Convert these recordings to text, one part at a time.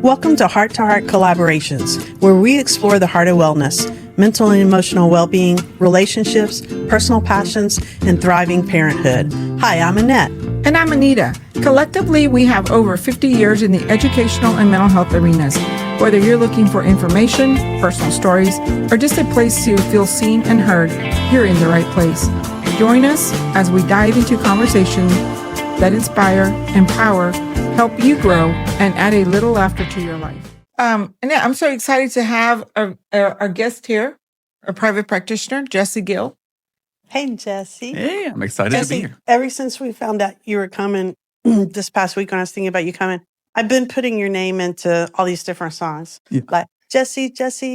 Welcome to Heart Collaborations, where we explore the heart of wellness, mental and emotional well-being, relationships, personal passions, and thriving parenthood. Hi, I'm Annette. And I'm Anita. Collectively, we have over 50 years in the educational and mental health arenas. Whether you're looking for information, personal stories, or just a place to feel seen and heard, you're in the right place. Join us as we dive into conversations that inspire, empower, help you grow, and add a little laughter to your life. And I'm so excited to have our guest here, a private practitioner, Gill. Hey, Jesse. Hey, I'm excited to be here. Ever since we found out you were coming this past week when I was thinking about you coming, I've been putting your name into all these different songs. Yeah. Like, Jesse,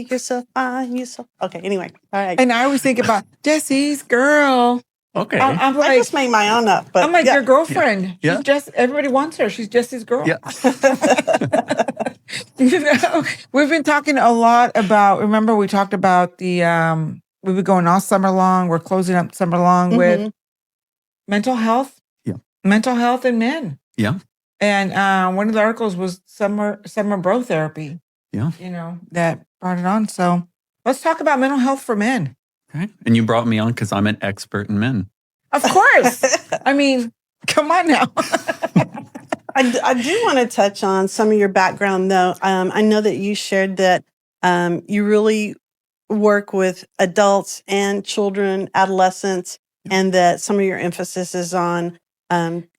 you're so fine, you're so... Okay, anyway. All right. And I always think about Jesse's girl. Okay. I'm like, I just made my own up. But I'm like, your girlfriend. Yeah. She's just, everybody wants her. She's Jesse's girl. Yeah. We've been talking a lot about, remember we talked about the, we've been going all summer long. We're closing up summer long with mental health. Yeah. Mental health in men. Yeah. And one of the articles was summer bro therapy. Yeah. You know, that brought it on. So let's talk about mental health for men. Okay. And you brought me on because I'm an expert in men. Of course. I mean, come on now. I do want to touch on some of your background, though. I know that you shared that you really work with adults and children, adolescents, and that some of your emphasis is on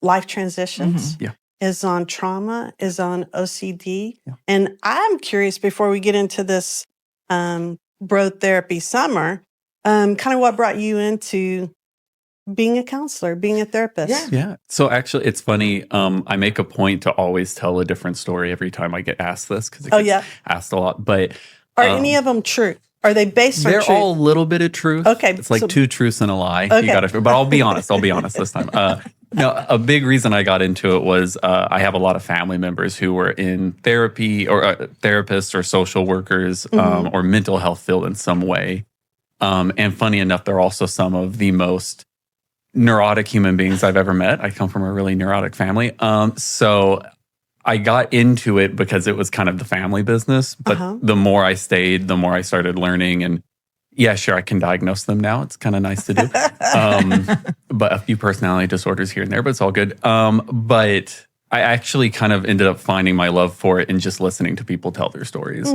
life transitions, is on trauma, is on OCD. Yeah. And I'm curious, before we get into this bro therapy summer, kind of what brought you into being a counselor, being a therapist. Yeah. So actually, it's funny. I make a point to always tell a different story every time I get asked this because it gets asked a lot. But are any of them true? Are they based on they're truth? They're all a little bit of truth. Okay. It's like two truths and a lie. Okay. But I'll be honest. I'll be honest this time. No, a big reason I got into it was I have a lot of family members who were in therapy or therapists or social workers or mental health field in some way. And funny enough, they're also some of the most neurotic human beings I've ever met. I come from a really neurotic family. So I got into it because it was kind of the family business. But the more I stayed, the more I started learning. And yeah, sure, I can diagnose them now. It's kind of nice to do. But a few personality disorders here and there, but it's all good. But I actually kind of ended up finding my love for it in just listening to people tell their stories.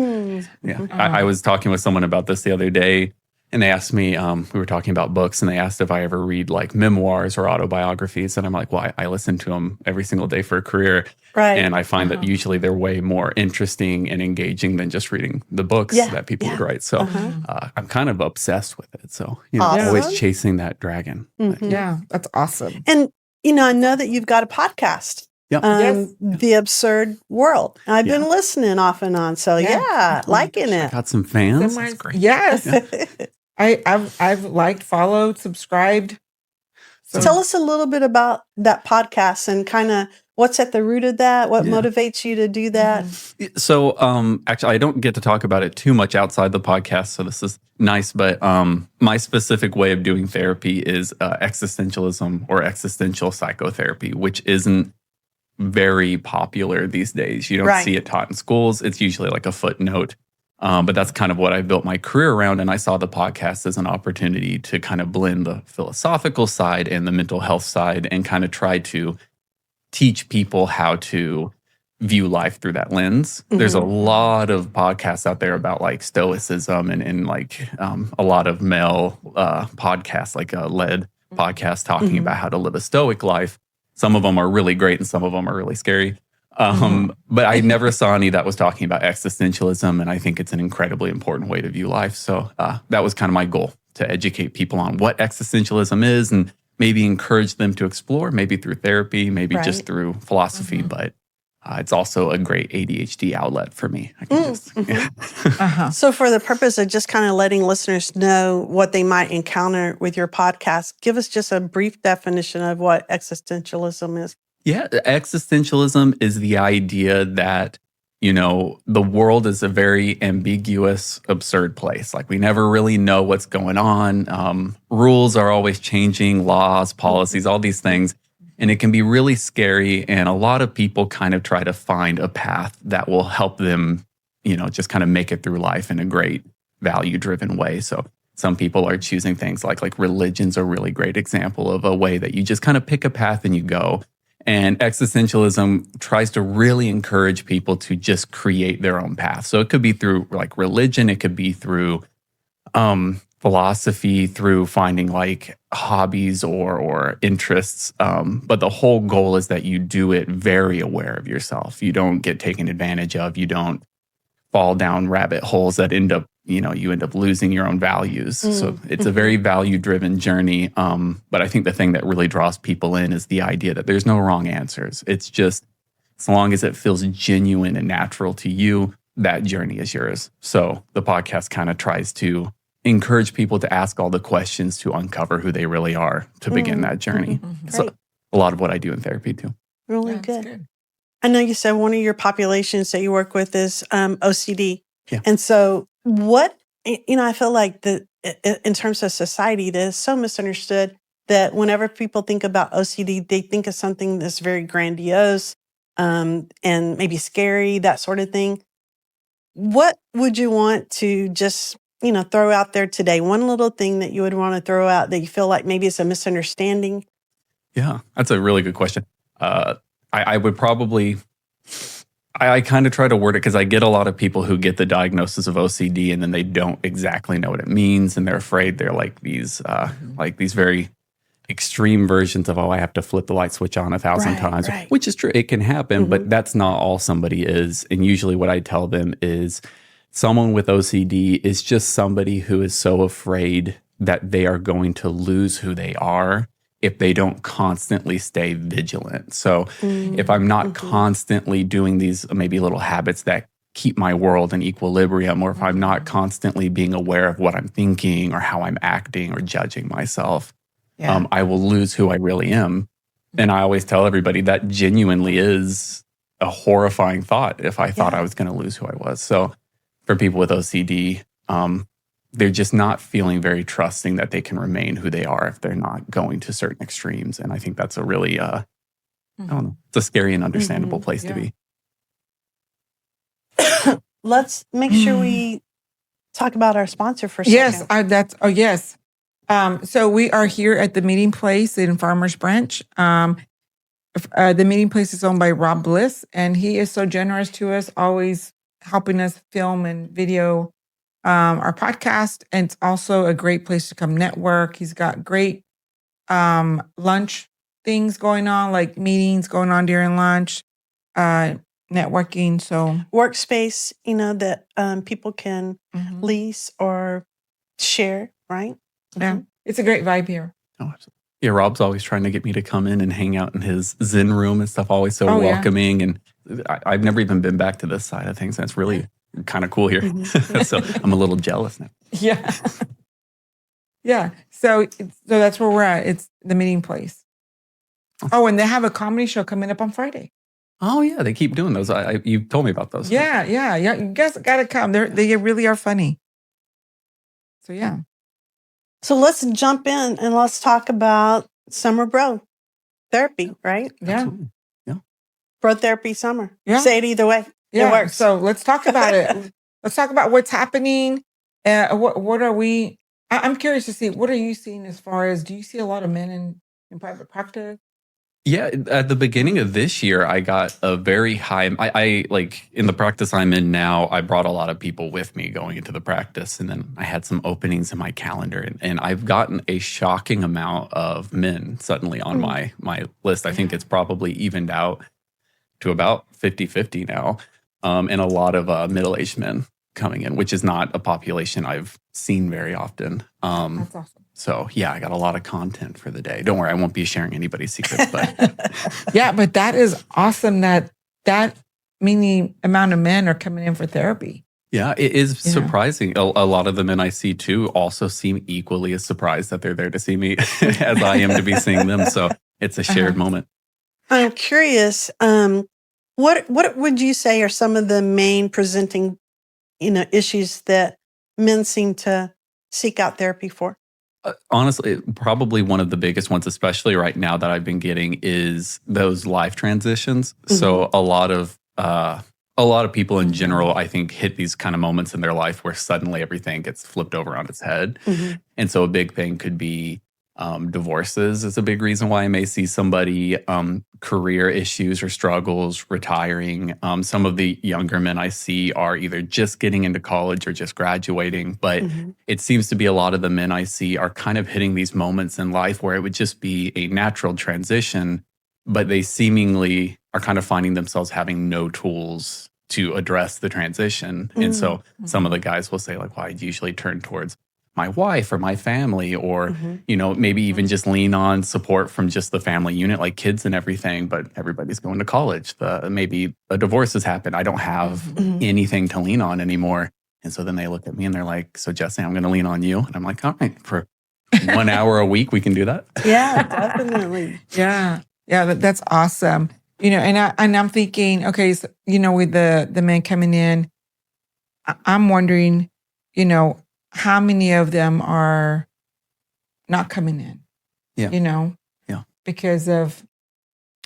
Yeah, I was talking with someone about this the other day. And they asked me, we were talking about books, and they asked if I ever read like memoirs or autobiographies. And I'm like, well, I listen to them every single day for a career. Right. And I find that usually they're way more interesting and engaging than just reading the books that people would write. So I'm kind of obsessed with it. So, always chasing that dragon. Yeah, that's awesome. And, I know that you've got a podcast. The Absurd World. I've been listening off and on. So liking it. Got some fans. That's great. Yes. I've liked, followed, subscribed. So tell us a little bit about that podcast and kind of what's at the root of that. What motivates you to do that? So actually, I don't get to talk about it too much outside the podcast. So this is nice. But my specific way of doing therapy is existentialism or existential psychotherapy, which isn't very popular these days. You don't see it taught in schools. It's usually like a footnote. But that's kind of what I built my career around. And I saw the podcast as an opportunity to kind of blend the philosophical side and the mental health side and kind of try to teach people how to view life through that lens. There's a lot of podcasts out there about like stoicism and like a lot of male podcasts, like a lead podcast talking about how to live a stoic life. Some of them are really great and some of them are really scary. But I never saw any that was talking about existentialism, and I think it's an incredibly important way to view life. So that was kind of my goal, to educate people on what existentialism is and maybe encourage them to explore, maybe through therapy, maybe just through philosophy. But it's also a great ADHD outlet for me. I can just, So for the purpose of just kind of letting listeners know what they might encounter with your podcast, give us just a brief definition of what existentialism is. Yeah, existentialism is the idea that, the world is a very ambiguous, absurd place. Like we never really know what's going on. Rules are always changing, laws, policies, all these things. And it can be really scary. And a lot of people kind of try to find a path that will help them, just kind of make it through life in a great value-driven way. So some people are choosing things like religion's a really great example of a way that you just kind of pick a path and you go. And existentialism tries to really encourage people to just create their own path. So it could be through like religion, it could be through philosophy, through finding like hobbies or interests. But the whole goal is that you do it very aware of yourself. You don't get taken advantage of. You don't fall down rabbit holes that end up, you end up losing your own values. So it's a very value-driven journey. But I think the thing that really draws people in is the idea that there's no wrong answers. It's just, as long as it feels genuine and natural to you, that journey is yours. So the podcast kind of tries to encourage people to ask all the questions to uncover who they really are to begin that journey. So a lot of what I do in therapy too. Really good. I know you said one of your populations that you work with is OCD. Yeah. And so I feel like in terms of society, that is so misunderstood that whenever people think about OCD, they think of something that's very grandiose and maybe scary, that sort of thing. What would you want to just throw out there today? One little thing that you would want to throw out that you feel like maybe it's a misunderstanding? Yeah, that's a really good question. I would probably, I kind of try to word it because I get a lot of people who get the diagnosis of OCD and then they don't exactly know what it means. And they're afraid they're like these very extreme versions of, I have to flip the light switch on 1,000 times, which is true. It can happen, but that's not all somebody is. And usually what I tell them is someone with OCD is just somebody who is so afraid that they are going to lose who they are if they don't constantly stay vigilant. So if I'm not constantly doing these maybe little habits that keep my world in equilibrium, or if I'm not constantly being aware of what I'm thinking or how I'm acting or judging myself, I will lose who I really am. And I always tell everybody that genuinely is a horrifying thought if I thought I was going to lose who I was. So for people with OCD, they're just not feeling very trusting that they can remain who they are if they're not going to certain extremes. And I think that's a really, I don't know, it's a scary and understandable place to be. Let's make sure we talk about our sponsor for a second. Yes. So we are here at the Meeting Place in Farmers Branch. The Meeting Place is owned by Rob Bliss, and he is so generous to us, always helping us film and video our podcast. And it's also a great place to come network. He's got great lunch things going on, like meetings going on during lunch, networking. So workspace, that people can lease or share, right? Yeah, it's a great vibe here. Oh, absolutely. Yeah, Rob's always trying to get me to come in and hang out in his Zen room and stuff, always so welcoming. And I've never even been back to this side of things. That's really kind of cool here. So I'm a little jealous now. Yeah. Yeah. So that's where we're at. It's the Meeting Place. Oh, and they have a comedy show coming up on Friday. Oh, yeah. They keep doing those. You told me about those. Yeah. You guys got to come. They really are funny. So, yeah. So let's jump in and let's talk about summer bro therapy, right? Yeah. Absolutely. Yeah. Bro therapy summer. Yeah. Say it either way. Yeah. It works. So let's talk about it. Let's talk about what's happening. What are we? I'm curious to see, what are you seeing as far as, do you see a lot of men in private practice? Yeah, at the beginning of this year, I got a very high. I like in the practice I'm in now, I brought a lot of people with me going into the practice, and then I had some openings in my calendar, and I've gotten a shocking amount of men suddenly on my list. I think it's probably evened out to about 50-50 now, and a lot of middle-aged men coming in, which is not a population I've seen very often. That's awesome. So, yeah, I got a lot of content for the day. Don't worry, I won't be sharing anybody's secrets. But yeah, but that is awesome that many amount of men are coming in for therapy. Yeah, it is surprising. A lot of the men I see, too, also seem equally as surprised that they're there to see me as I am to be seeing them. So it's a shared moment. I'm curious, what would you say are some of the main presenting, issues that men seem to seek out therapy for? Honestly, probably one of the biggest ones, especially right now that I've been getting, is those life transitions. So a lot of people in general, I think, hit these kind of moments in their life where suddenly everything gets flipped over on its head. And so a big thing could be divorces is a big reason why I may see somebody, career issues or struggles, retiring. Some of the younger men I see are either just getting into college or just graduating. But it seems to be a lot of the men I see are kind of hitting these moments in life where it would just be a natural transition, but they seemingly are kind of finding themselves having no tools to address the transition. And so some of the guys will say, like, well, I'd usually turn towards my wife or my family, or, maybe even just lean on support from just the family unit, like kids and everything. But everybody's going to college. Maybe a divorce has happened. I don't have anything to lean on anymore. And so then they look at me and they're like, so Jesse, I'm going to lean on you. And I'm like, all right, for 1 hour a week, we can do that. Yeah, definitely. Yeah. That's awesome. And I'm thinking, okay, so, with the men coming in, I'm wondering, how many of them are not coming in? Yeah. Because of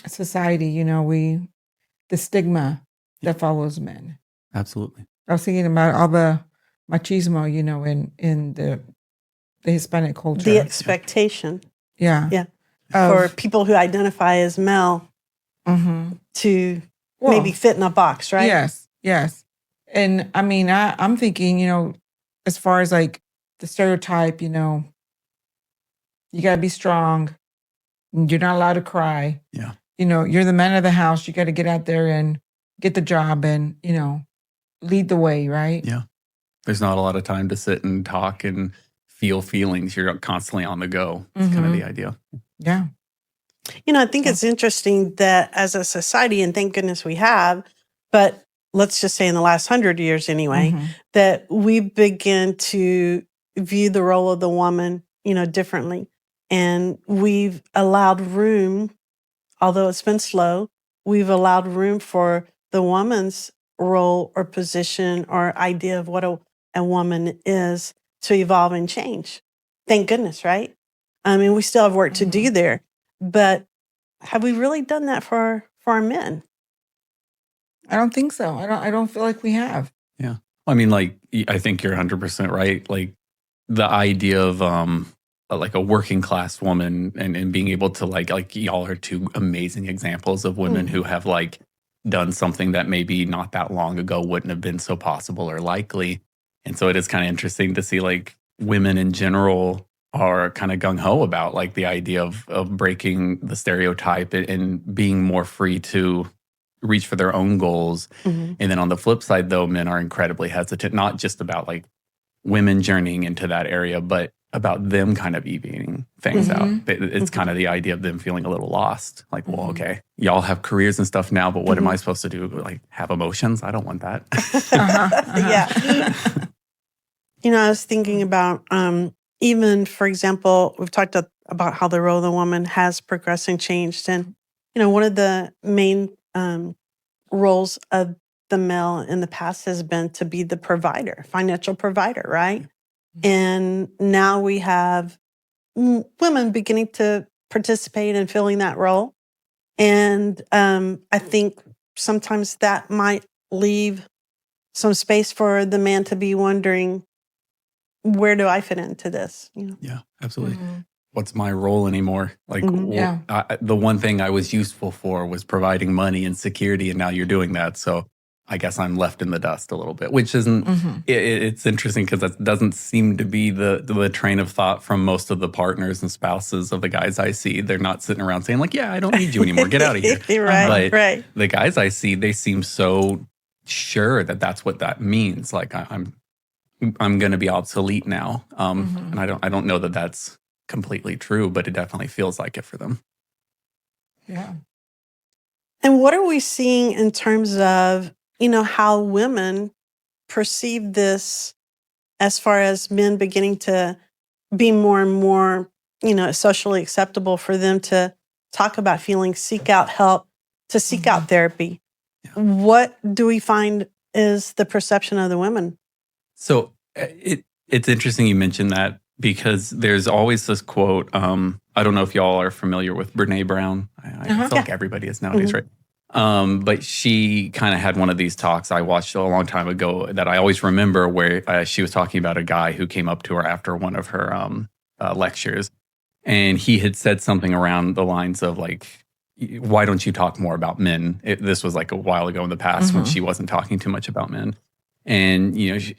society, the stigma that follows men. Absolutely. I was thinking about all the machismo, in the Hispanic culture. The expectation. Yeah. For people who identify as male to maybe fit in a box, right? Yes. And I mean, I'm thinking, as far as like the stereotype, you got to be strong. You're not allowed to cry. Yeah. You're the man of the house. You got to get out there and get the job and, lead the way, right? Yeah. There's not a lot of time to sit and talk and feel feelings. You're constantly on the go. It's kind of the idea. Yeah. I think it's interesting that as a society, and thank goodness we have, but let's just say in the last 100 years anyway, that we begin to view the role of the woman, differently. And we've allowed room, although it's been slow, we've allowed room for the woman's role or position or idea of what a woman is to evolve and change. Thank goodness, right? I mean, we still have work to do there, but have we really done that for our men? I don't think so. I don't feel like we have. Yeah. I mean, like, I think you're 100% right. Like the idea of like a working class woman and being able to like y'all are two amazing examples of women who have like done something that maybe not that long ago wouldn't have been so possible or likely. And so it is kind of interesting to see like women in general are kind of gung-ho about like the idea of breaking the stereotype and being more free to reach for their own goals. And then on the flip side, though, men are incredibly hesitant, not just about like women journeying into that area, but about them kind of evening things out. It's kind of the idea of them feeling a little lost. Like, well, okay, y'all have careers and stuff now, but what am I supposed to do? Like, have emotions? I don't want that. Yeah. I was thinking about even, for example, we've talked about how the role of the woman has progressed and changed. And, one of the main roles of the male in the past has been to be the provider, financial provider, right? And now we have women beginning to participate in filling that role. And I think sometimes that might leave some space for the man to be wondering, where do I fit into this? Yeah, absolutely. What's my role anymore? Like, the one thing I was useful for was providing money and security, and now you're doing that. So I guess I'm left in the dust a little bit, which isn't, it's interesting because that doesn't seem to be the train of thought from most of the partners and spouses of the guys I see. They're not sitting around saying like, yeah, I don't need you anymore. Get out of here. Right. The guys I see, they seem so sure that that's what that means. Like I'm going to be obsolete now. And I don't know that that's completely true, but it definitely feels like it for them. Yeah. And what are we seeing in terms of, how women perceive this as far as men beginning to be more and more, socially acceptable for them to talk about feelings, seek out help, to seek out therapy? Yeah. What do we find is the perception of the women? So it's interesting you mentioned that. because there's always this quote. I don't know if y'all are familiar with Brene Brown. I feel like everybody is nowadays, right? But she kind of had one of these talks I watched a long time ago that I always remember, where she was talking about a guy who came up to her after one of her lectures, and he had said something around the lines of like, why don't you talk more about men? This was like a while ago in the past when she wasn't talking too much about men. And,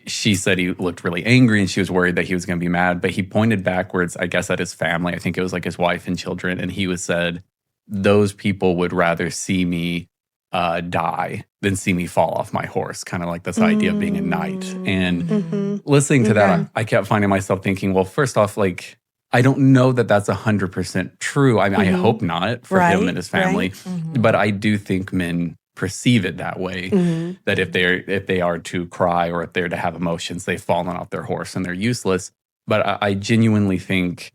she said he looked really angry and she was worried that he was going to be mad. But he pointed backwards, I guess, at his family. I think it was like his wife and children. And he said, those people would rather see me die than see me fall off my horse. Kind of like this idea of being a knight. And listening to that, I kept finding myself thinking, well, first off, like, I don't know that that's 100% true. I mean, I hope not for him and his family. But I do think men perceive it that way, that if they are to cry or if they're to have emotions, they've fallen off their horse and they're useless. But I genuinely think,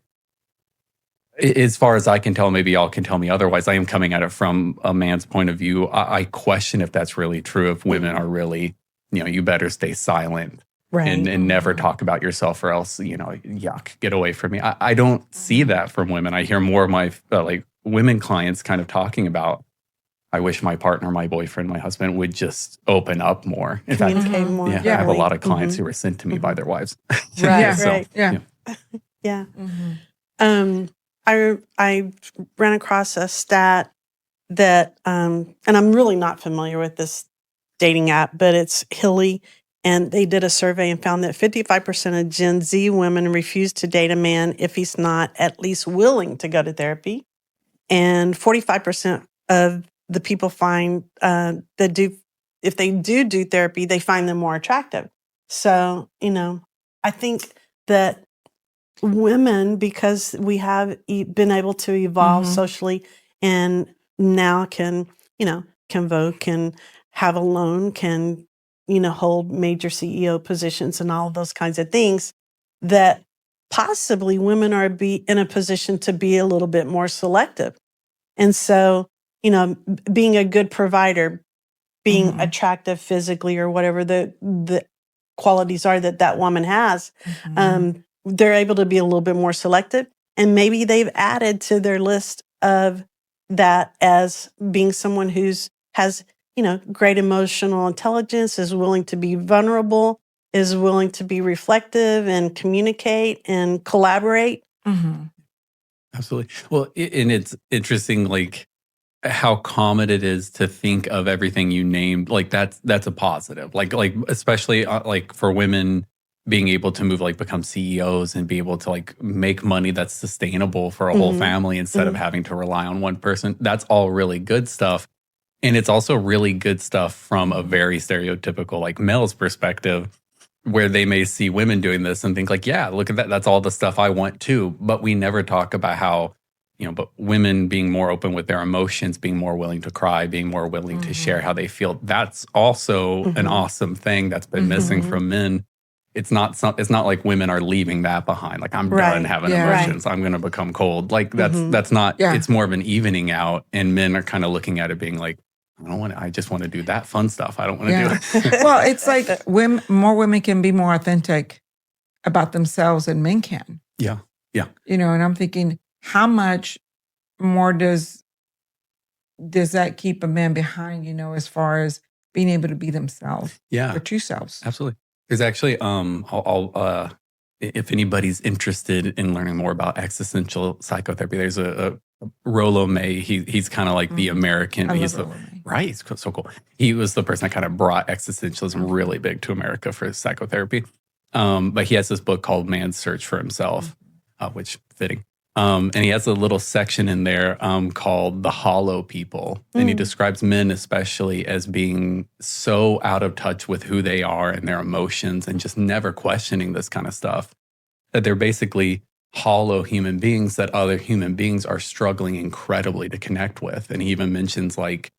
as far as I can tell, maybe y'all can tell me otherwise, I am coming at it from a man's point of view. I question if that's really true, if women are really, you better stay silent. Right. And never talk about yourself, or else, yuck, get away from me. I don't see that from women. I hear more of my women clients kind of talking about, I wish my partner, my boyfriend, my husband would just open up more. In fact, more. I have a lot of clients who were sent to me by their wives. Right. Yeah. I ran across a stat that, and I'm really not familiar with this dating app, but it's Hilly. And they did a survey and found that 55% of Gen Z women refuse to date a man if he's not at least willing to go to therapy. And 45% of the people find if they do therapy, they find them more attractive. So, I think that women, because we have been able to evolve socially and now can vote, can have a loan, can hold major CEO positions and all of those kinds of things, that possibly women are in a position to be a little bit more selective. And so, being a good provider, being attractive physically or whatever the qualities are that woman has, they're able to be a little bit more selective. And maybe they've added to their list of that as being someone has great emotional intelligence, is willing to be vulnerable, is willing to be reflective and communicate and collaborate. Absolutely. Well, and it's interesting, like, how common it is to think of everything you named, like that's a positive. Like especially like for women being able to move, like become CEOs and be able to like make money that's sustainable for a whole family instead of having to rely on one person. That's all really good stuff. And it's also really good stuff from a very stereotypical like male's perspective, where they may see women doing this and think like, yeah, look at that. That's all the stuff I want too. But we never talk about how, but women being more open with their emotions, being more willing to cry, being more willing to share how they feel. That's also an awesome thing that's been missing from men. It's not like women are leaving that behind. Like, I'm done having emotions. I'm going to become cold. Like that's not, it's more of an evening out. And men are kind of looking at it being like, I just want to do that fun stuff. I don't want to do it. Well, it's like more women can be more authentic about themselves than men can. Yeah. And I'm thinking, how much more does that keep a man behind, as far as being able to be themselves? Their true selves. Absolutely. There's actually, I'll if anybody's interested in learning more about existential psychotherapy, there's a Rollo May. He's kind of like the American. He's so cool. He was the person that kind of brought existentialism really big to America for psychotherapy. But he has this book called Man's Search for Himself, which fitting. And he has a little section in there called The Hollow People. And he describes men especially as being so out of touch with who they are and their emotions and just never questioning this kind of stuff, that they're basically hollow human beings that other human beings are struggling incredibly to connect with. And he even mentions like,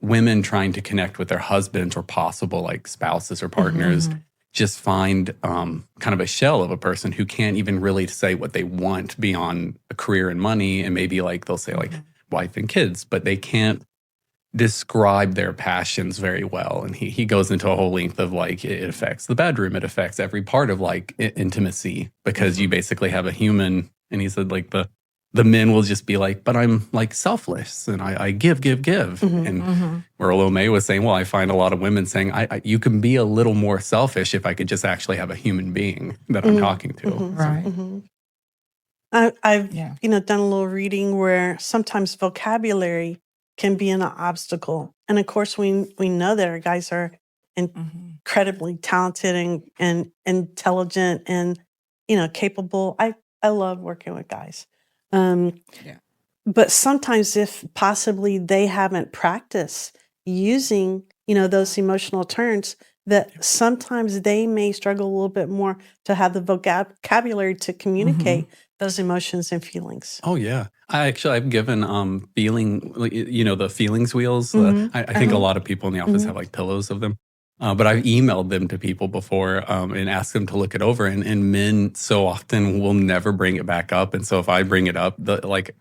women trying to connect with their husbands or possible like spouses or partners just find kind of a shell of a person who can't even really say what they want beyond a career and money. And maybe like they'll say like wife and kids, but they can't describe their passions very well. And he goes into a whole length of like, it affects the bedroom, it affects every part of like intimacy, because you basically have a human. And he said like the men will just be like, but I'm like selfless and I give. And where May was saying, well, I find a lot of women saying, you can be a little more selfish if I could just actually have a human being that I'm talking to. Right. I've done a little reading where sometimes vocabulary can be an obstacle, and of course we know that our guys are incredibly talented and intelligent and capable. I love working with guys. But sometimes if possibly they haven't practiced using, those emotional terms, that sometimes they may struggle a little bit more to have the vocabulary to communicate those emotions and feelings. Oh yeah. I've given the feelings wheels. I think a lot of people in the office have like pillows of them. But I've emailed them to people before and asked them to look it over. And men so often will never bring it back up. And so if I bring it up,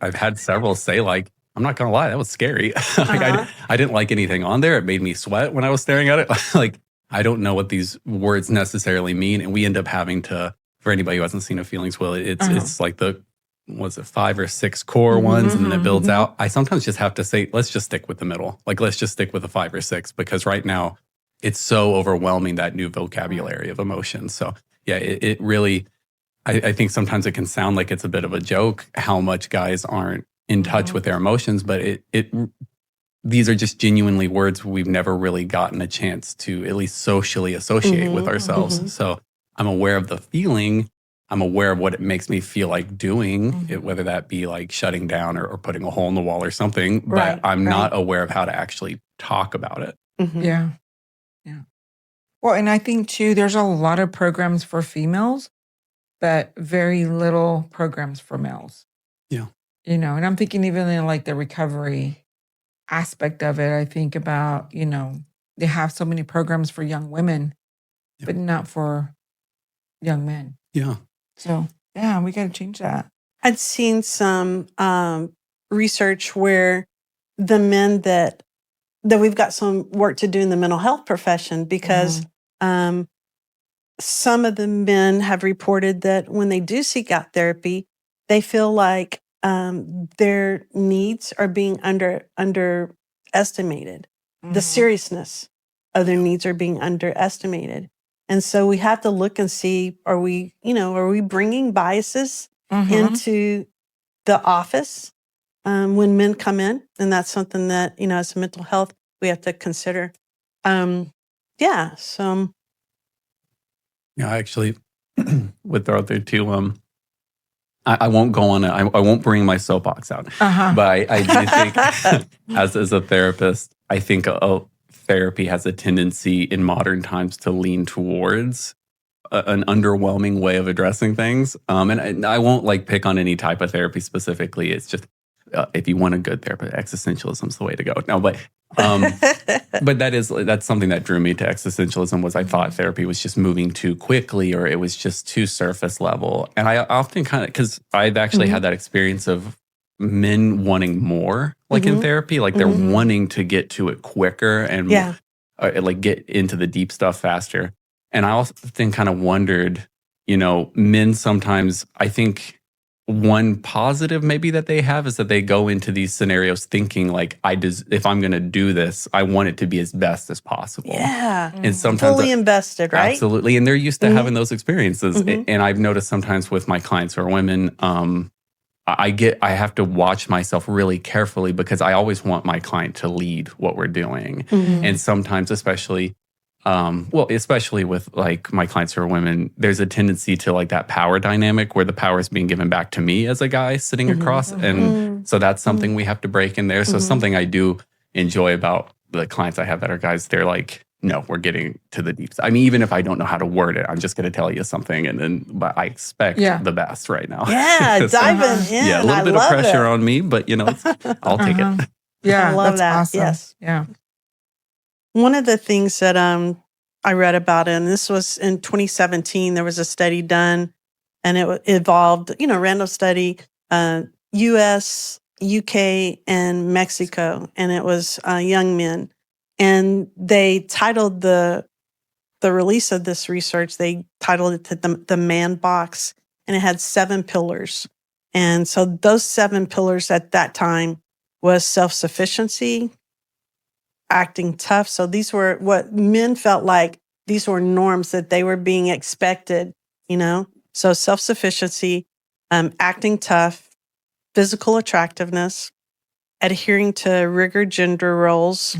I've had several say like, I'm not going to lie, that was scary. I didn't like anything on there. It made me sweat when I was staring at it. Like, I don't know what these words necessarily mean. And we end up having to, for anybody who hasn't seen a feelings wheel, it's like 5 or 6 core ones, and then it builds out. I sometimes just have to say, let's just stick with the middle. Like, let's just stick with the 5 or 6, because right now, it's so overwhelming, that new vocabulary of emotions. So yeah, it really, I think sometimes it can sound like it's a bit of a joke how much guys aren't in touch with their emotions, but these are just genuinely words we've never really gotten a chance to at least socially associate with ourselves. So I'm aware of the feeling. I'm aware of what it makes me feel like doing, whether that be like shutting down or putting a hole in the wall or something, but I'm not aware of how to actually talk about it. Yeah. Well, and I think too, there's a lot of programs for females, but very little programs for males. Yeah. And I'm thinking even in like the recovery aspect of it, I think about, they have so many programs for young women, but not for young men. Yeah. So, yeah, we got to change that. I'd seen some research where the men that we've got some work to do in the mental health profession, because some of the men have reported that when they do seek out therapy, they feel like their needs are being underestimated. The seriousness of their needs are being underestimated. And so we have to look and see, are we bringing biases into the office when men come in? And that's something that, as a mental health, we have to consider. Actually, with out there too, I won't go on it. I won't bring my soapbox out. But I do think, as a therapist, I think therapy has a tendency in modern times to lean towards an underwhelming way of addressing things. And I won't like pick on any type of therapy specifically. It's just if you want a good therapist, existentialism is the way to go. No, but that's something that drew me to existentialism, was I thought therapy was just moving too quickly, or it was just too surface level. And I often because I've actually had that experience of men wanting more, like in therapy, like they're wanting to get to it quicker and like get into the deep stuff faster. And I often kind of wondered, men sometimes, I think one positive maybe that they have is that they go into these scenarios thinking like, if I'm going to do this, I want it to be as best as possible. Yeah. And sometimes fully invested, right? Absolutely. And they're used to having those experiences. And I've noticed sometimes with my clients who are women, I have to watch myself really carefully, because I always want my client to lead what we're doing. And sometimes, especially with like my clients who are women, there's a tendency to like that power dynamic where the power is being given back to me as a guy sitting across. And so that's something we have to break in there. So something I do enjoy about the clients I have that are guys, they're like, no, we're getting to the deep side. I mean, even if I don't know how to word it, I'm just going to tell you something. But I expect the best right now. Yeah, diving in. Yeah, a little bit of pressure on me, but I'll take it. Yeah, I love that. Awesome. Yes. Yeah. One of the things that I read about, and this was in 2017, there was a study done, and it involved, random study, U.S. UK and Mexico, and it was young men. And they titled the release of this research, they titled it the Man Box, and it had 7 pillars. And so those 7 pillars at that time was self-sufficiency, acting tough. So these were what men felt like these were norms that they were being expected, you know? So self-sufficiency, acting tough, physical attractiveness, adhering to rigor gender roles,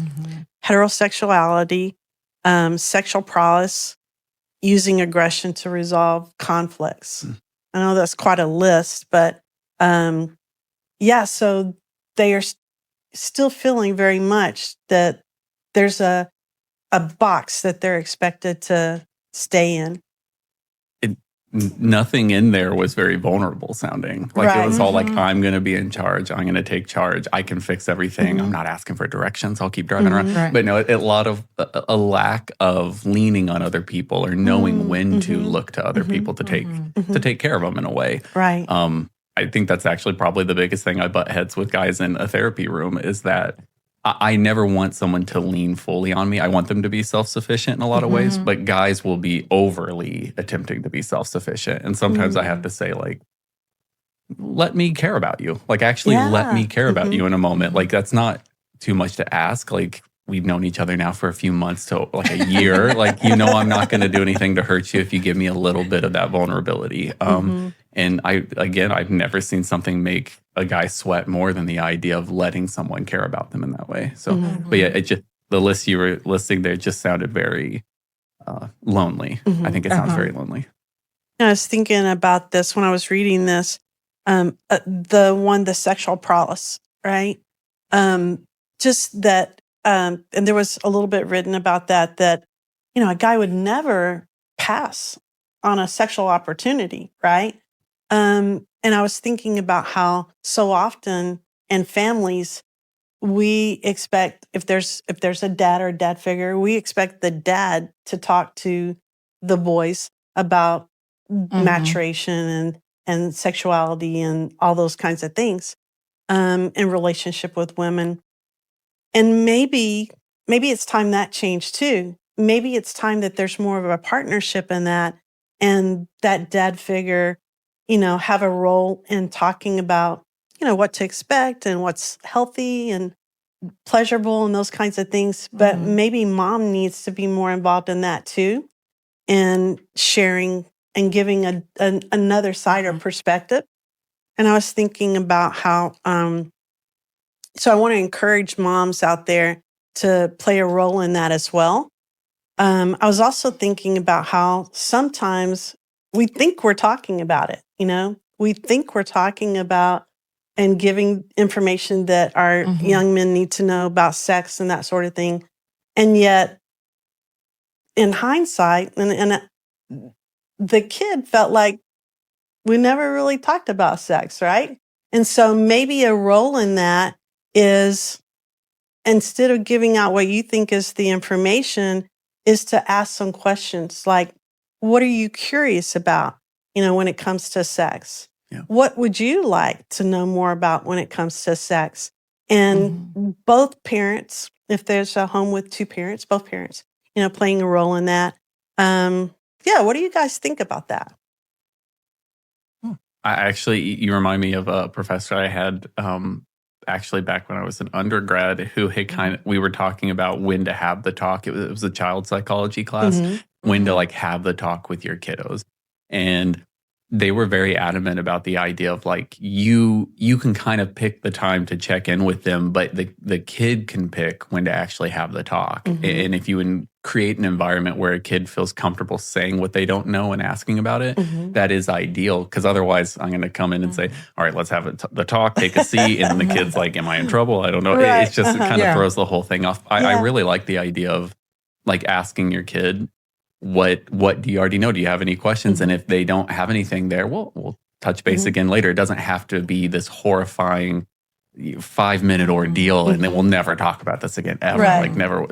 heterosexuality, sexual prowess, using aggression to resolve conflicts. I know that's quite a list, but so they are still feeling very much that there's a box that they're expected to stay in. Nothing in there was very vulnerable sounding. Like it was all like, I'm going to be in charge. I'm going to take charge. I can fix everything. I'm not asking for directions. I'll keep driving around. Right. But no, a lack of leaning on other people or knowing when to look to other people to take care of them in a way. Right. I think that's actually probably the biggest thing I butt heads with guys in a therapy room is that I never want someone to lean fully on me. I want them to be self-sufficient in a lot of ways, but guys will be overly attempting to be self-sufficient. And sometimes I have to say, like, let me care about you. Like, actually, let me care about you in a moment. Like, that's not too much to ask. Like, we've known each other now for a few months to like a year. Like, I'm not going to do anything to hurt you if you give me a little bit of that vulnerability. And I've never seen something make a guy sweat more than the idea of letting someone care about them in that way. So, but yeah, the list you were listing there just sounded very lonely. I think it sounds very lonely. I was thinking about this when I was reading this, the sexual prowess, right? Just that, and there was a little bit written about that, a guy would never pass on a sexual opportunity, right? And I was thinking about how so often in families, we expect if there's a dad or a dad figure, we expect the dad to talk to the boys about maturation and sexuality and all those kinds of things in relationship with women. And maybe it's time that changed too. Maybe it's time that there's more of a partnership in that, and that dad figure, have a role in talking about, what to expect and what's healthy and pleasurable and those kinds of things. But maybe mom needs to be more involved in that too, and sharing and giving another side or perspective. And I was thinking about how, so I want to encourage moms out there to play a role in that as well. I was also thinking about how sometimes we think we're talking about it, we think we're talking about and giving information that our young men need to know about sex and that sort of thing. And yet, in hindsight, and the kid felt like we never really talked about sex, right? And so maybe a role in that is, instead of giving out what you think is the information, is to ask some questions like, what are you curious about, when it comes to sex? Yeah. What would you like to know more about when it comes to sex? And both parents, if there's a home with two parents, both parents, playing a role in that. What do you guys think about that? You remind me of a professor I had actually back when I was an undergrad who had we were talking about when to have the talk. It was a child psychology class, when to have the talk with your kiddos. And they were very adamant about the idea of you can kind of pick the time to check in with them, but the kid can pick when to actually have the talk. And if you create an environment where a kid feels comfortable saying what they don't know and asking about it, that is ideal. Because otherwise, I'm going to come in and say, all right, let's have the talk, take a seat. And the kid's like, am I in trouble? I don't know. Right. It's just, it kind of throws the whole thing off. I really like the idea of asking your kid, what do you already know? Do you have any questions? And if they don't have anything there, we'll touch base again later. It doesn't have to be this horrifying 5-minute ordeal and then we'll never talk about this again ever. Right. Never.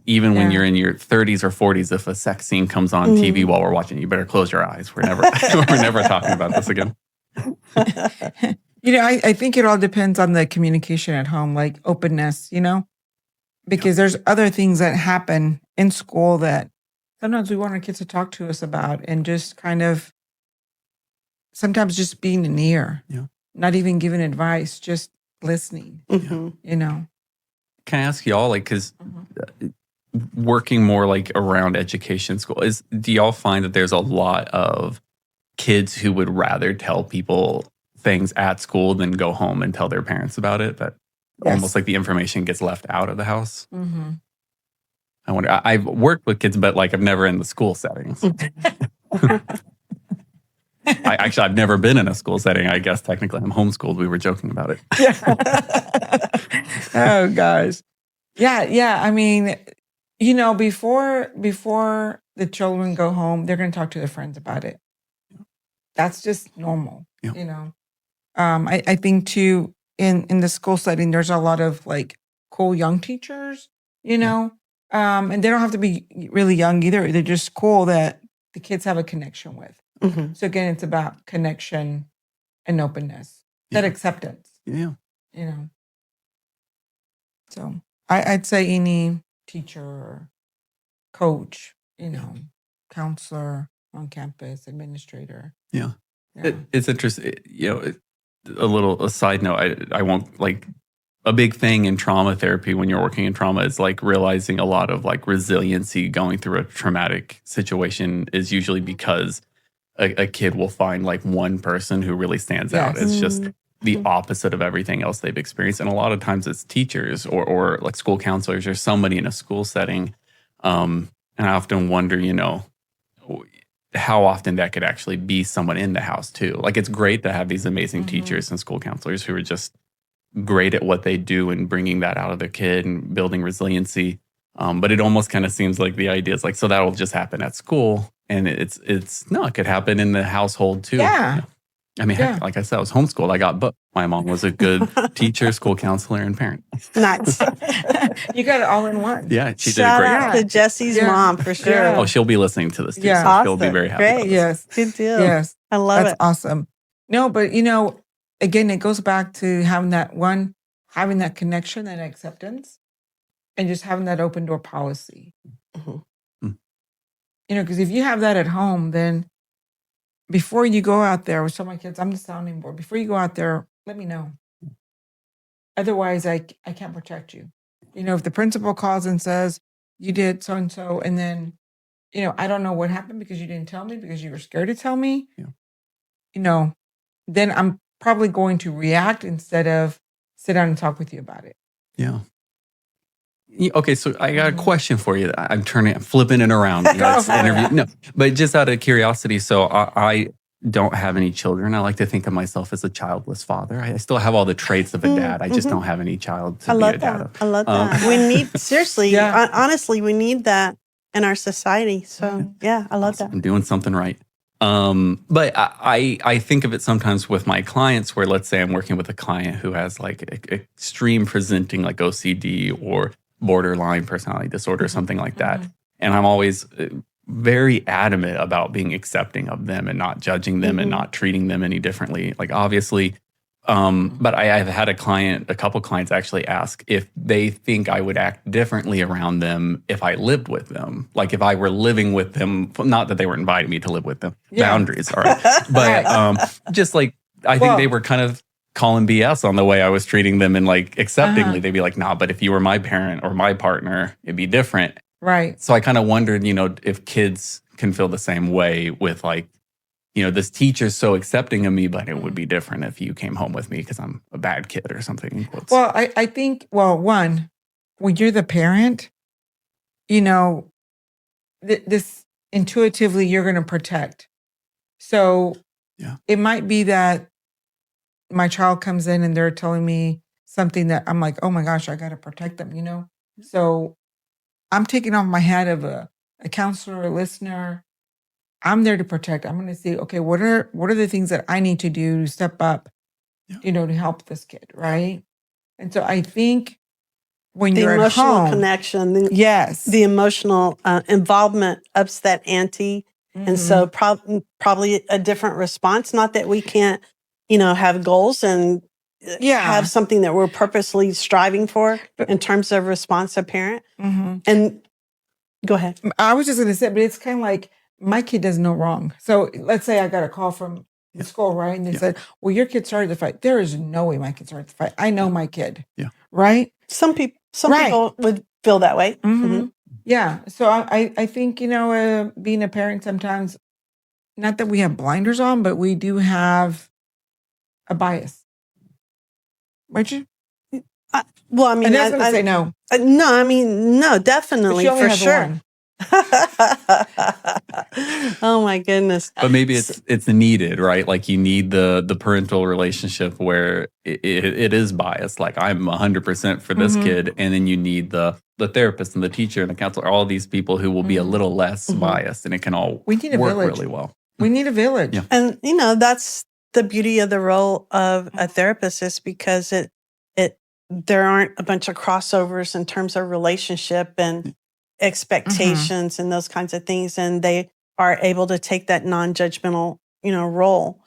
Even when you're in your 30s or 40s, if a sex scene comes on TV while we're watching, you better close your eyes. We're never talking about this again. I think it all depends on the communication at home, like openness, because there's other things that happen in school that sometimes we want our kids to talk to us about, and just kind of sometimes just being an ear, not even giving advice, just listening, Mhm. Can I ask y'all, like, because working more like around education school, do y'all find that there's a lot of kids who would rather tell people things at school than go home and tell their parents about it? That almost like the information gets left out of the house. Mm-hmm. I wonder. I've worked with kids, but like I've never in the school settings. I've never been in a school setting. I guess technically I'm homeschooled. We were joking about it. Oh gosh. Yeah. I mean, before the children go home, they're going to talk to their friends about it. That's just normal. Yeah. I think too, in the school setting, there's a lot of like cool young teachers, and they don't have to be really young either. They're just cool that the kids have a connection with. Mhm. So again, it's about connection and openness, that acceptance. Yeah. So I'd say any teacher or coach, counselor on campus, administrator. Yeah. It's interesting. A side note, I won't, like, a big thing in trauma therapy when you're working in trauma is like realizing a lot of like resiliency going through a traumatic situation is usually because a kid will find like one person who really stands out. It's just the opposite of everything else they've experienced. And a lot of times it's teachers or like school counselors or somebody in a school setting. And I often wonder, how often that could actually be someone in the house too. Like, it's great to have these amazing teachers and school counselors who are just great at what they do and bringing that out of their kid and building resiliency. But it almost kind of seems like the idea is like, so that'll just happen at school. And it could happen in the household too. Yeah. I mean, heck, like I said, I was homeschooled. I got both. My mom was a good teacher, school counselor, and parent. Nice. You got it all in one. Yeah, she did a Shout great out job. to Jesse's mom for sure. Yeah. Oh, she'll be listening to this too. Yeah. So she'll be very happy. Great. about this. Yes. Good deal. Yes. I love That's it. awesome. No, but again, it goes back to having that connection and acceptance, and just having that open door policy. Mhm. Because if you have that at home, then before you go out there, with some of my kids, I'm the sounding board. Before you go out there, let me know. Otherwise, I can't protect you. If the principal calls and says you did so and so, and then I don't know what happened because you didn't tell me because you were scared to tell me. Then I'm probably going to react instead of sit down and talk with you about it. Yeah. Okay, so I got a question for you. I'm flipping it around. It's an interview. No, but just out of curiosity, so I don't have any children. I like to think of myself as a childless father. I still have all the traits of a dad. I just don't have any child to be a dad of. I love that. We need, seriously, honestly, we need that in our society. So yeah, I love that. I'm doing something right. But I think of it sometimes with my clients where, let's say I'm working with a client who has like extreme presenting like OCD or borderline personality disorder, something like that. And I'm always very adamant about being accepting of them and not judging them and not treating them any differently. Like, obviously, but I've had a couple clients actually ask if they think I would act differently around them if I lived with them. Like, if I were living with them, not that they were inviting me to live with them, boundaries, all right. But just like, I think they were kind of calling BS on the way I was treating them, and like acceptingly, they'd be like, nah, but if you were my parent or my partner, it'd be different. Right. So I kind of wondered, if kids can feel the same way with like, this teacher's so accepting of me, but it would be different if you came home with me because I'm a bad kid or something. In quotes. Well, I think, one, when you're the parent, this intuitively you're going to protect. So it might be that my child comes in and they're telling me something that I'm like, oh my gosh, I got to protect them, So I'm taking off my hat of a counselor, a listener. I'm there to protect. I'm going to say, okay, what are the things that I need to do to step up, to help this kid, right? And so I think when you're at home, the emotional connection, the emotional involvement ups that ante, and so probably a different response. Not that we can't, have goals and Yeah. have something that we're purposely striving for in terms of responsive parent. And go ahead. I was just going to say, but it's kind of like my kid does no wrong. So let's say I got a call from the school, right? And they said, well, your kid started the fight. There is no way my kid started the fight. I know my kid. Yeah. Right? Some people would feel that way. Yeah. So I think, being a parent sometimes, not that we have blinders on, but we do have a bias. Right? You? Well, I mean, And that's going to say no. No, I mean, no, definitely, But she only for has sure. one. Oh my goodness. But maybe it's needed, right? Like you need the parental relationship where it is biased. Like I'm 100% for this kid, and then you need the therapist and the teacher and the counselor, all these people who will be a little less biased, and it can all We need a work village. really well. We need a village. Yeah. And that's the beauty of the role of a therapist, is because there aren't a bunch of crossovers in terms of relationship and expectations and those kinds of things, and they are able to take that non-judgmental role.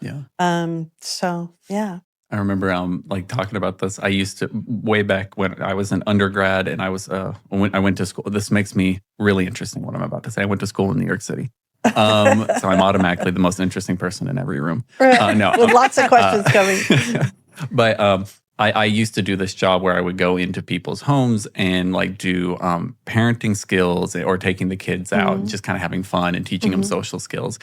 So yeah. I remember like talking about this. I used to, way back when I was an undergrad, and I was when I went to school. This makes me really interesting what I'm about to say. I went to school in New York City. So I'm automatically the most interesting person in every room. No, with lots of questions coming. But I used to do this job where I would go into people's homes and like do parenting skills, or taking the kids out, and just kind of having fun and teaching them social skills.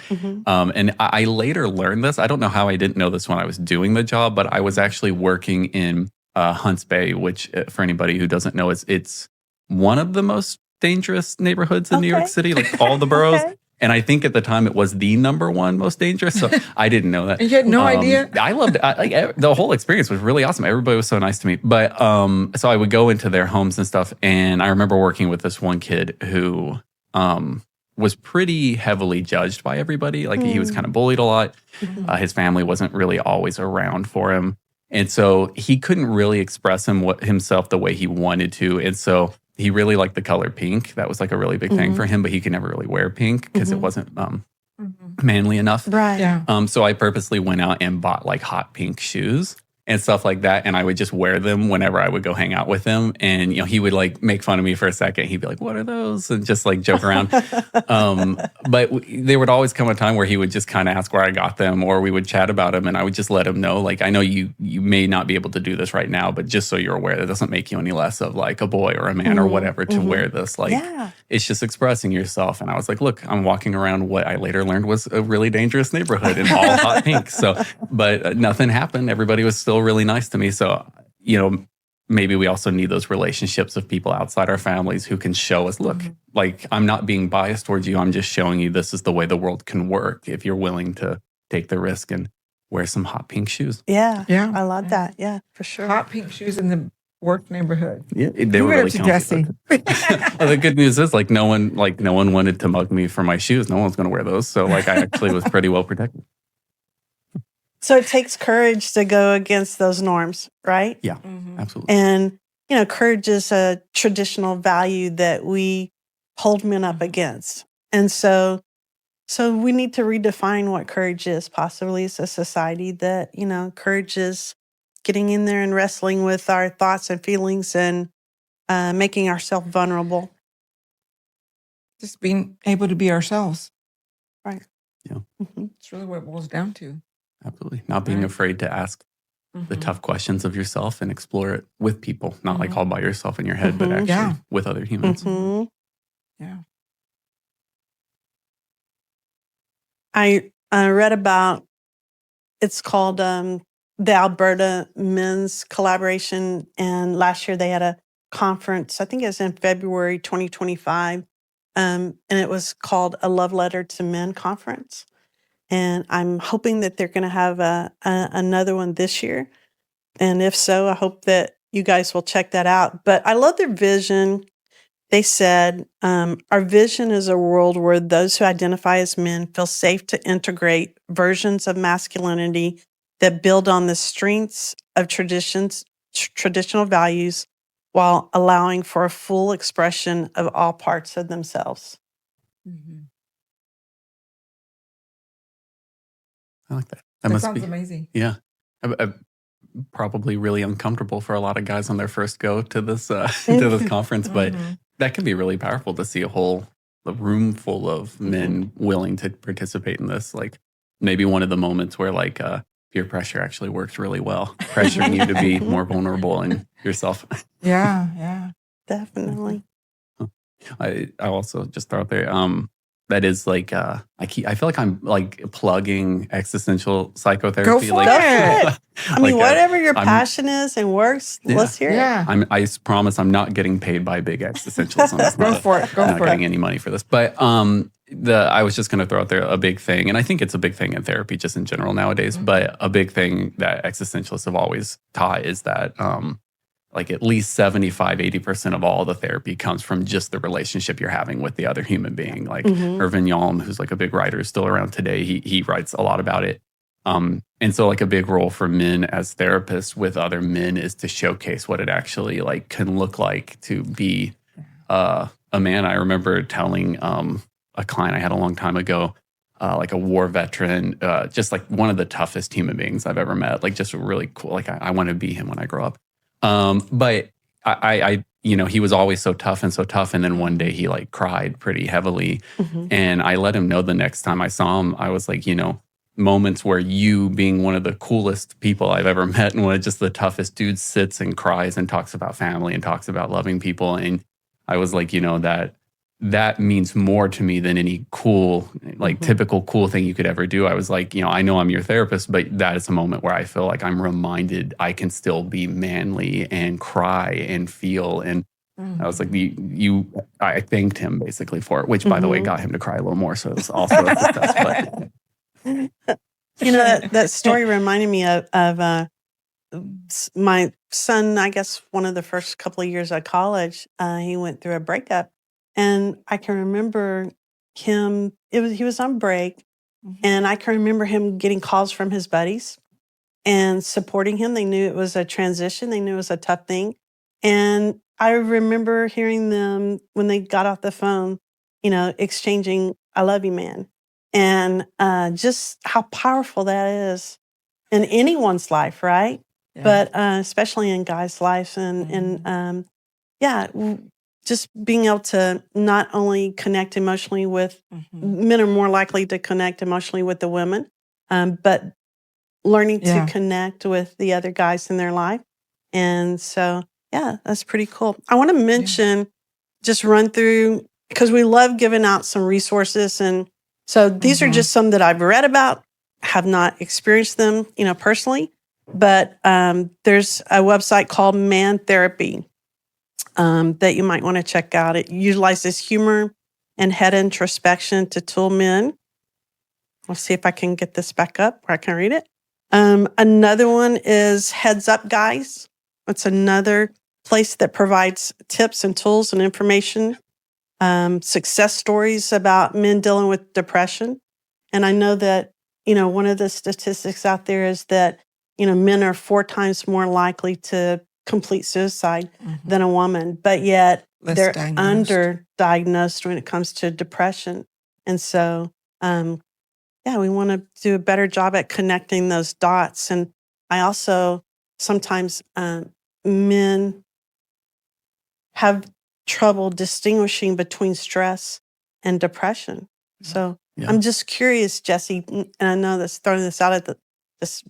And I later learned this. I don't know how I didn't know this when I was doing the job, but I was actually working in Hunts Bay, which for anybody who doesn't know, it's one of the most dangerous neighborhoods in New York City, like all the boroughs. And I think at the time it was the number one most dangerous. So I didn't know that. You had no idea? I loved it. The whole experience was really awesome. Everybody was so nice to me. But so I would go into their homes and stuff. And I remember working with this one kid who was pretty heavily judged by everybody. Like he was kind of bullied a lot. His family wasn't really always around for him. And so he couldn't really express himself the way he wanted to. And so he really liked the color pink. That was like a really big thing for him, but he could never really wear pink because it wasn't manly enough. Right. Yeah. So I purposely went out and bought like hot pink shoes and stuff like that. And I would just wear them whenever I would go hang out with him. And, he would like make fun of me for a second. He'd be like, what are those? And just like joke around. But there would always come a time where he would just kind of ask where I got them, or we would chat about them. And I would just let him know, like, I know you may not be able to do this right now, but just so you're aware, that doesn't make you any less of like a boy or a man or whatever to wear this. Like, it's just expressing yourself. And I was like, look, I'm walking around what I later learned was a really dangerous neighborhood and all hot pink. So, but nothing happened. Everybody was still really nice to me. So, maybe we also need those relationships of people outside our families who can show us, look, like I'm not being biased towards you. I'm just showing you this is the way the world can work if you're willing to take the risk and wear some hot pink shoes. Yeah. Yeah. I love that. Yeah, for sure. Hot pink shoes in the work neighborhood. Yeah, they were really comfy. Well, the good news is no one wanted to mug me for my shoes. No one's going to wear those. So I actually was pretty well protected. So it takes courage to go against those norms, right? Yeah, absolutely. And, courage is a traditional value that we hold men up against. And so we need to redefine what courage is, possibly as a society, that, courage is getting in there and wrestling with our thoughts and feelings and making ourselves vulnerable. Just being able to be ourselves. Right. Yeah. It's really what it boils down to. Absolutely. Not being afraid to ask the tough questions of yourself and explore it with people, not like all by yourself in your head, but actually with other humans. Yeah. I read about, it's called the Alberta Men's Collaboration, and last year they had a conference, I think it was in February 2025, and it was called a Love Letter to Men Conference. And I'm hoping that they're going to have another one this year. And if so, I hope that you guys will check that out. But I love their vision. They said, our vision is a world where those who identify as men feel safe to integrate versions of masculinity that build on the strengths of traditional values, while allowing for a full expression of all parts of themselves. I like that. That sounds amazing. Yeah. Probably really uncomfortable for a lot of guys on their first go to this to this conference, but that can be really powerful to see a room full of men willing to participate in this. Like maybe one of the moments where like peer pressure actually works really well, pressuring you to be more vulnerable in yourself. Yeah. Definitely. I also just throw out there that is like I feel like I'm like plugging existential psychotherapy. Go for like, it. I mean, like, whatever your I'm- passion is and works, let's hear it. Yeah. I promise I'm not getting paid by big existentialism. That's Go not for it. Go I'm not for getting it. any money for this. But I was just going to throw out there a big thing, and I think it's a big thing in therapy just in general nowadays. But a big thing that existentialists have always taught is that like at least 75-80% of all the therapy comes from just the relationship you're having with the other human being. Like Irvin Yalom, who's like a big writer, is still around today. He writes a lot about it. And so like a big role for men as therapists with other men is to showcase what it actually like can look like to be a man. I remember telling a client I had a long time ago, like a war veteran, just like one of the toughest human beings I've ever met, like just really cool. Like I want to be him when I grow up. But I he was always so tough. And then one day he like cried pretty heavily. And I let him know the next time I saw him, I was like, moments where you being one of the coolest people I've ever met and one of just the toughest dudes sits and cries and talks about family and talks about loving people. And I was like, that means more to me than any cool, like typical cool thing you could ever do. I was like, I know I'm your therapist, but that is a moment where I feel like I'm reminded I can still be manly and cry and feel. And I was like, I thanked him basically for it, which by the way, got him to cry a little more. So it was also a success. But that story reminded me of my son. I guess one of the first couple of years at college, he went through a breakup. And I can remember him, he was on break, and I can remember him getting calls from his buddies and supporting him. They knew it was a transition. They knew it was a tough thing. And I remember hearing them when they got off the phone, exchanging, "I love you, man." And just how powerful that is in anyone's life, right? Yeah. But especially in guys' lives. And just being able to not only connect emotionally with men are more likely to connect emotionally with the women, but learning to connect with the other guys in their life. And so, that's pretty cool. I want to mention, just run through, because we love giving out some resources. And so these are just some that I've read about, have not experienced them, personally. But there's a website called Man Therapy that you might want to check out. It utilizes humor and head introspection to tool men. Let's see if I can get this back up where I can read it. Another one is Heads Up Guys. It's another place that provides tips and tools and information, success stories about men dealing with depression. And I know that, one of the statistics out there is that, men are 4 times more likely to complete suicide than a woman, but yet they're underdiagnosed when it comes to depression. And so, we want to do a better job at connecting those dots. And I also sometimes men have trouble distinguishing between stress and depression. So I'm just curious, Jesse, and I know that's throwing this out at this,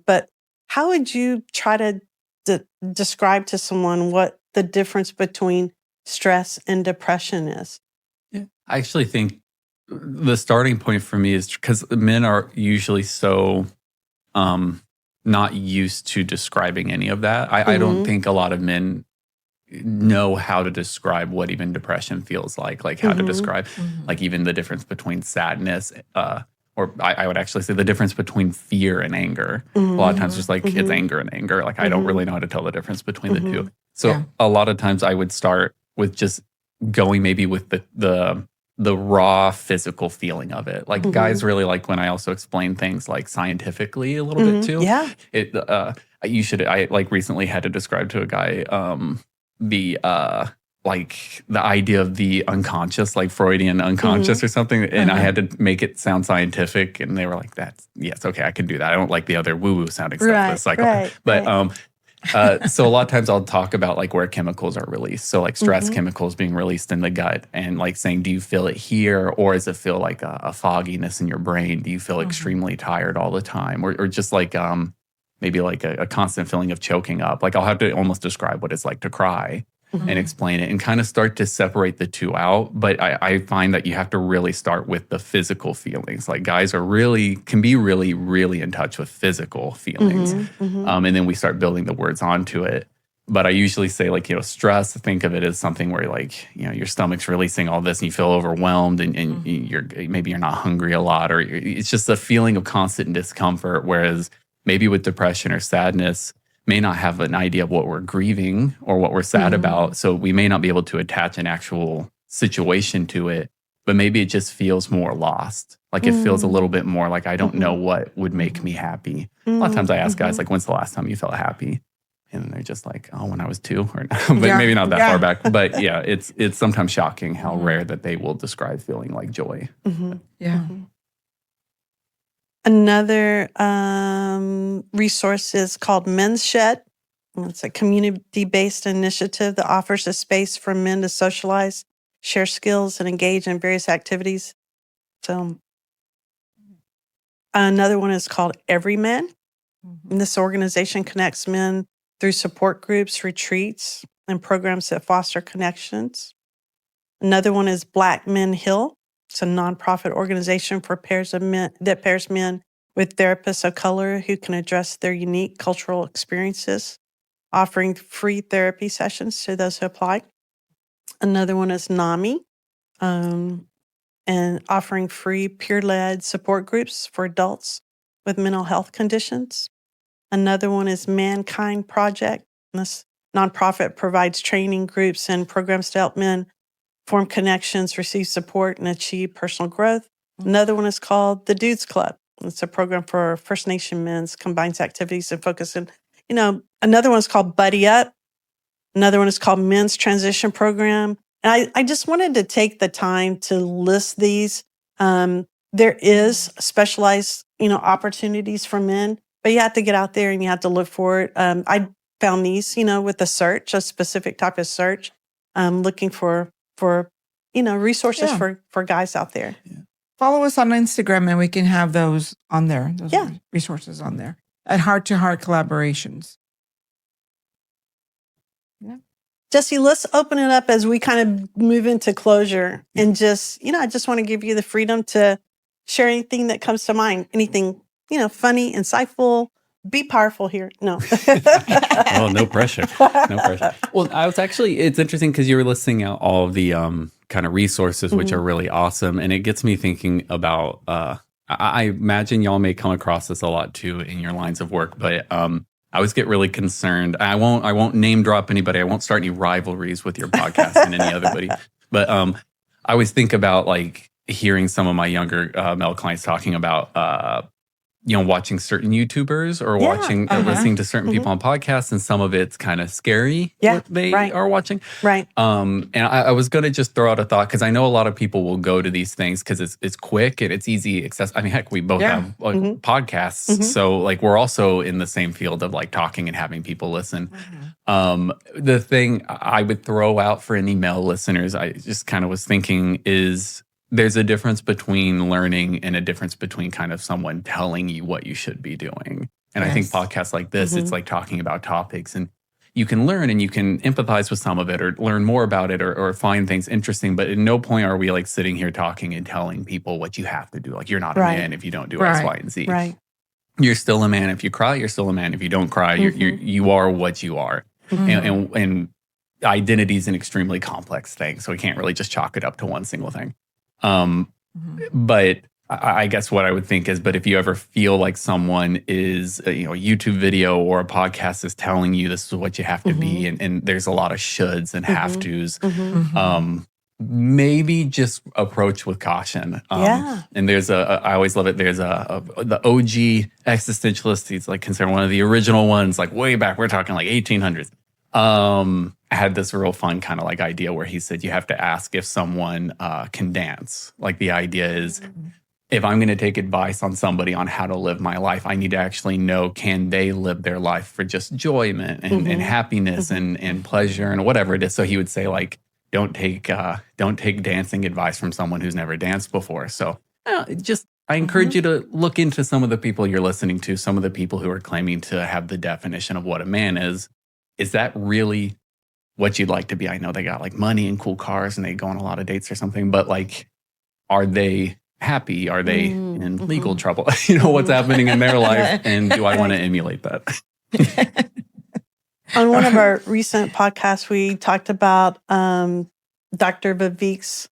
but how would you try to describe to someone what the difference between stress and depression is? Yeah. I actually think the starting point for me is because men are usually so not used to describing any of that. I don't think a lot of men know how to describe what even depression feels like how to describe like even the difference between sadness, or I would actually say the difference between fear and anger. A lot of times just like it's anger and anger. Like I don't really know how to tell the difference between the two. So a lot of times I would start with just going maybe with the raw physical feeling of it. Like guys really like when I also explain things like scientifically a little bit too. Yeah. I like recently had to describe to a guy the like the idea of the unconscious, like Freudian unconscious or something. And I had to make it sound scientific. And they were like, yes, okay, I can do that. I don't like the other woo-woo sounding stuff. The cycle. But so a lot of times I'll talk about like where chemicals are released. So like stress chemicals being released in the gut and like saying, do you feel it here? Or does it feel like a fogginess in your brain? Do you feel extremely tired all the time? Or just like maybe like a constant feeling of choking up? Like I'll have to almost describe what it's like to cry. And explain it and kind of start to separate the two out. But I find that you have to really start with the physical feelings. Like guys can be really, really in touch with physical feelings. And then we start building the words onto it. But I usually say like, stress, think of it as something where like, your stomach's releasing all this and you feel overwhelmed and maybe you're not hungry a lot, or it's just a feeling of constant discomfort. Whereas maybe with depression or sadness, may not have an idea of what we're grieving or what we're sad about. So we may not be able to attach an actual situation to it, but maybe it just feels more lost. Like it feels a little bit more like I don't know what would make me happy. A lot of times I ask guys like, when's the last time you felt happy? And they're just like, oh, when I was 2, but maybe not that far back. But yeah, it's sometimes shocking how rare that they will describe feeling like joy. Yeah. Another resource is called Men's Shed. It's a community-based initiative that offers a space for men to socialize, share skills, and engage in various activities. So another one is called Everyman. And this organization connects men through support groups, retreats, and programs that foster connections. Another one is Black Men Hill. It's a nonprofit organization for pairs men with therapists of color who can address their unique cultural experiences, offering free therapy sessions to those who apply. Another one is NAMI, and offering free peer-led support groups for adults with mental health conditions. Another one is Mankind Project. And this nonprofit provides training groups and programs to help men form connections, receive support, and achieve personal growth. Another one is called the Dudes Club. It's a program for First Nation men's, combines activities and focus. And, another one is called Buddy Up. Another one is called Men's Transition Program. And I just wanted to take the time to list these. There is specialized, opportunities for men, but you have to get out there and you have to look for it. I found these, with a search, a specific type of search, looking for resources for guys out there. Yeah. Follow us on Instagram and we can have those on there. Those resources on there at Heart to Heart Collaborations. Yeah. Jesse, let's open it up as we kind of move into closure and just, I just want to give you the freedom to share anything that comes to mind. Anything, funny, insightful. Be powerful here. No. Oh, no pressure. No pressure. Well, it's interesting because you were listing out all of the kind of resources, which are really awesome. And it gets me thinking about, I imagine y'all may come across this a lot too in your lines of work, but I always get really concerned. I won't name drop anybody. I won't start any rivalries with your podcast and any other. But I always think about like hearing some of my younger male clients talking about, watching certain YouTubers or watching or listening to certain people on podcasts, and some of it's kind of scary what they are watching. Right. And I was going to just throw out a thought because I know a lot of people will go to these things because it's quick and it's easy access. I mean, heck, we both have podcasts, so like we're also in the same field of like talking and having people listen. The thing I would throw out for any male listeners, I just kind of was thinking is, there's a difference between learning and a difference between kind of someone telling you what you should be doing. And I think podcasts like this, it's like talking about topics, and you can learn and you can empathize with some of it or learn more about it or find things interesting. But at no point are we like sitting here talking and telling people what you have to do. Like, you're not a man if you don't do X, Y, and Z. Right. You're still a man if you cry. You're still a man if you don't cry. You are what you are. And identity is an extremely complex thing. So we can't really just chalk it up to one single thing. But I guess what I would think is, but if you ever feel like someone is, a YouTube video or a podcast is telling you this is what you have to be, and there's a lot of shoulds and have tos, maybe just approach with caution. And there's I always love it. There's the OG existentialist. He's like considered one of the original ones, like way back. We're talking like 1800s. had this real fun kind of like idea where he said you have to ask if someone can dance. Like the idea is if I'm going to take advice on somebody on how to live my life, I need to actually know, can they live their life for just enjoyment and happiness and pleasure and whatever it is. So he would say like, don't take dancing advice from someone who's never danced before. So I encourage you to look into some of the people you're listening to, some of the people who are claiming to have the definition of what a man is. Is that really what you'd like to be? I know they got like money and cool cars and they go on a lot of dates or something, but like, are they happy? Are they in legal trouble? What's happening in their life? And do I want to emulate that? On one of our recent podcasts, we talked about Dr. Vivek's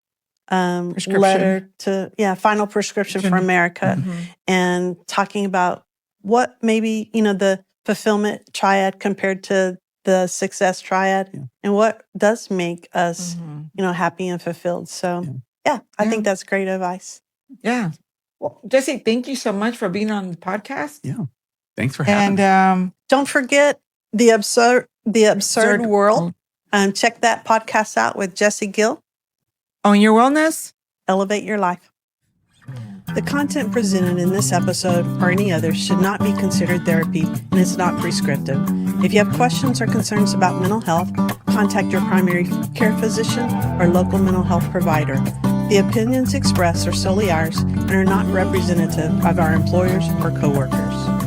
letter to, Final Prescription for America, and talking about what maybe, the fulfillment triad compared to the success triad and what does make us, happy and fulfilled. So, I think that's great advice. Yeah. Well, Jesse, thank you so much for being on the podcast. Yeah. Thanks for having me. And don't forget the absurd world. Check that podcast out with Jesse Gill. Own your wellness. Elevate your life. The content presented in this episode or any others should not be considered therapy and is not prescriptive. If you have questions or concerns about mental health, contact your primary care physician or local mental health provider. The opinions expressed are solely ours and are not representative of our employers or coworkers.